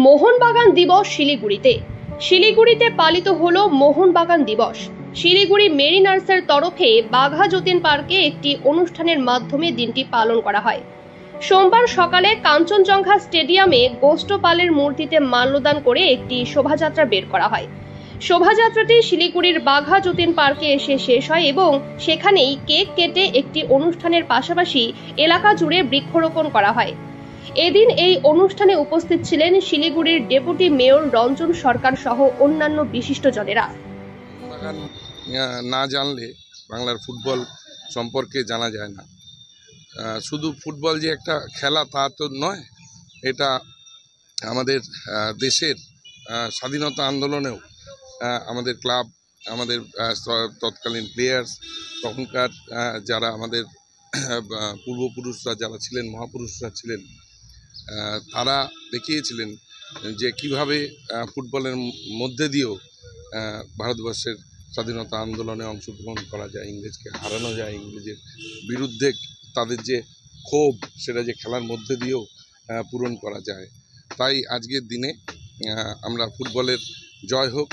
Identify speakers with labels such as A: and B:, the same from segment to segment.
A: মোহনবাগান দিবস শিলিগুড়িতে পালিত হলো মোহনবাগান দিবস। শিলিগুড়ি মেরিনার্সের তরফে বাঘা যতীন পার্কে একটি অনুষ্ঠানের মাধ্যমে দিনটি পালন করা হয়। সোমবার সকালে কাঞ্চনজঙ্ঘা স্টেডিয়ামে গোষ্ঠপালের মূর্তিতে মাল্যদান করে একটি শোভাযাত্রা বের করা হয়। শোভাযাত্রাটি শিলিগুড়ির বাঘা যতীন পার্কে এসে শেষ হয় এবং সেখানেই কেক কেটে একটি অনুষ্ঠানের পাশাপাশি এলাকা জুড়ে বৃক্ষরোপণ করা হয়। এদিন এই অনুষ্ঠানে উপস্থিত ছিলেন শিলিগুড়ির ডেপুটি মেয়র রঞ্জন সরকার সহ অন্যান্য বিশিষ্টজনেরা।
B: বাগান না জানলে বাংলার ফুটবল সম্পর্কে জানা যায় না। শুধু ফুটবল যে একটা খেলা তা তো নয়, এটা আমাদের দেশের স্বাধীনতা আন্দোলনেও আমাদের ক্লাব, আমাদের তৎকালীন প্লেয়ার্স, তখনকার যারা আমাদের পূর্বপুরুষরা যারা ছিলেন, মহাপুরুষরা ছিলেন, তারা দেখিয়েছিলেন যে কিভাবে ফুটবলের মধ্যে দিয়েও ভারতবর্ষের স্বাধীনতা আন্দোলনে অংশগ্রহণ করা যায়, ইংরেজকে হারানো যায়, ইংরেজের বিরুদ্ধে তাদের যে ক্ষোভ সেটা যে খেলার মধ্যে দিয়েও পূরণ করা যায়। তাই আজকের দিনে আমরা ফুটবলের জয় হোক,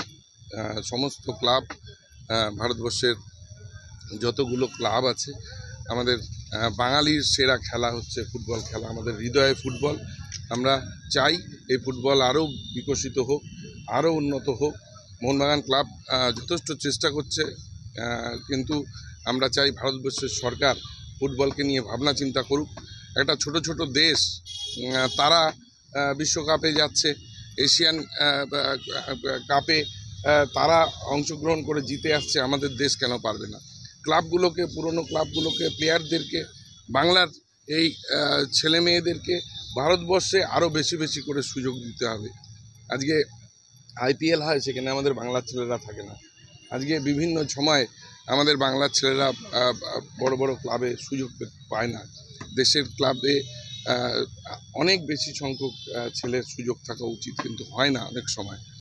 B: সমস্ত ক্লাব, ভারতবর্ষের যতগুলো ক্লাব আছে, আমাদের বাঙালির সেরা খেলা হচ্ছে ফুটবল খেলা, আমাদের হৃদয়ে ফুটবল। আমরা চাই এই ফুটবল আরও বিকশিত হোক, আরও উন্নত হোক। মোহনবাগান ক্লাব যথেষ্ট চেষ্টা করছে, কিন্তু আমরা চাই ভারতবর্ষের সরকার ফুটবলকে নিয়ে ভাবনা চিন্তা করুক। একটা ছোট ছোট দেশ তারা বিশ্বকাপে যাচ্ছে, এশিয়ান কাপে তারা অংশগ্রহণ করে জিতে আসছে, আমাদের দেশ কেন পারবে না? ক্লাবগুলোকে, পুরনো ক্লাবগুলোকে, প্লেয়ারদেরকে, বাংলার এই ছেলে মেয়েদেরকে ভারতবর্ষে আরও বেশি বেশি করে সুযোগ দিতে হবে। আজকে IPL হয়, সেখানে আমাদের বাংলার ছেলেরা থাকে না। আজকে বিভিন্ন সময় আমাদের বাংলার ছেলেরা বড় বড় ক্লাবে সুযোগ পায় না। দেশের ক্লাবে অনেক বেশি সংখ্যক ছেলের সুযোগ থাকা উচিত, কিন্তু হয় না অনেক সময়।